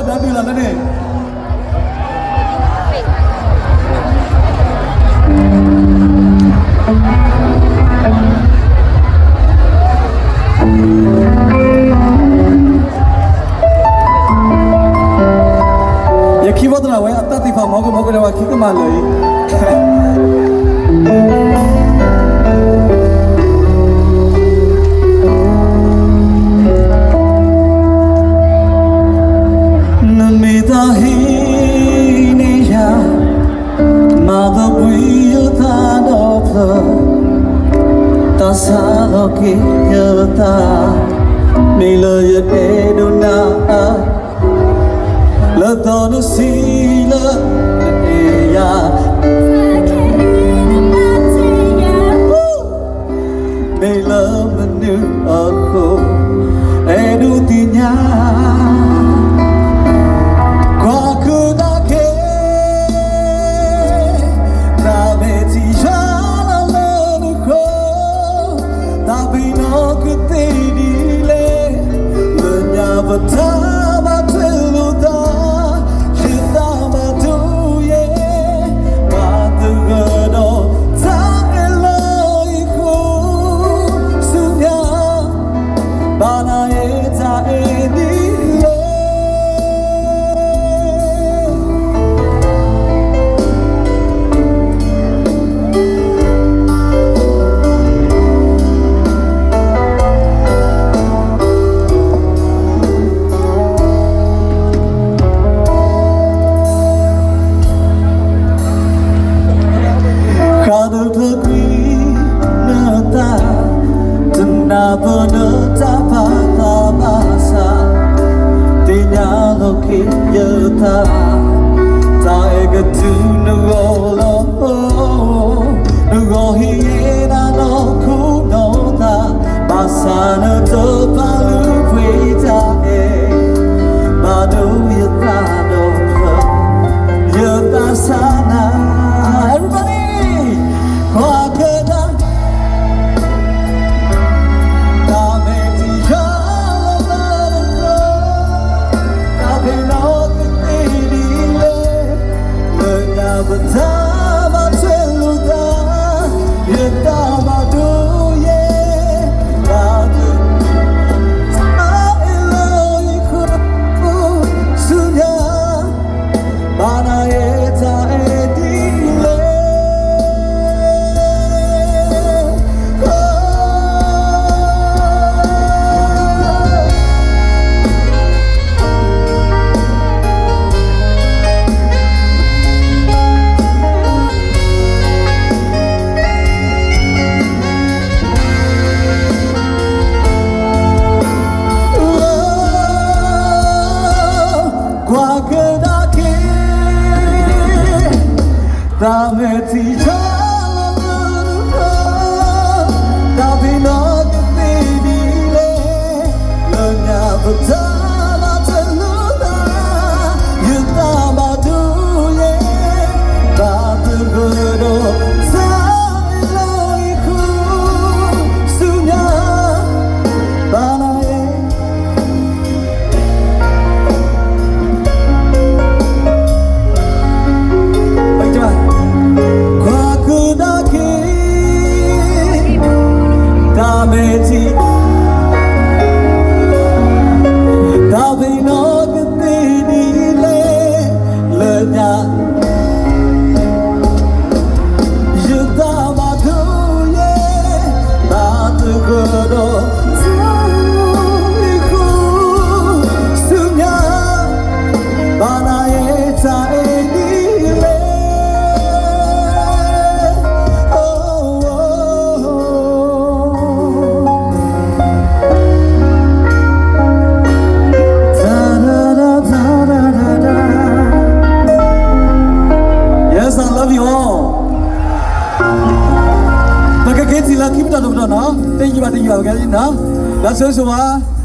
đã đi lần đó đi. Giờ khi bắt đầu vậy, ta thì phải 먹고 내가 khi cái mà lấy. Ta xa lo kia nhớ ta mi lời để đâu na lỡ to nó xí lỡ để ya mi lỡ mình như ở khô để đủ tin nhá qua cứ đã kể ta về chỉ but time I tell you that you never do yeah but the good old time love you sunya bana eta eni bener ta basa tinya lo kiyo ta ega tu no hi na no ku no ta basa no to palu kwita ba do ya ta no ya ta sana everybody kwa but time I tell you that you never do yeah but I love you sunya bana eta edile ta về thì cho ta vì nó cái đi lên lời nhà vật ta mà chân nước ta như ta mà du ye ta từ vừa đồ ta lời khu sunya ta nói ta vì nó cứ đi lên lời nhà nhưng ta mà thương yeah ta từ cửa đồ sunya bana eta edile Kita dah betul, nah. Thank you, okay, nah. Dah sesuai.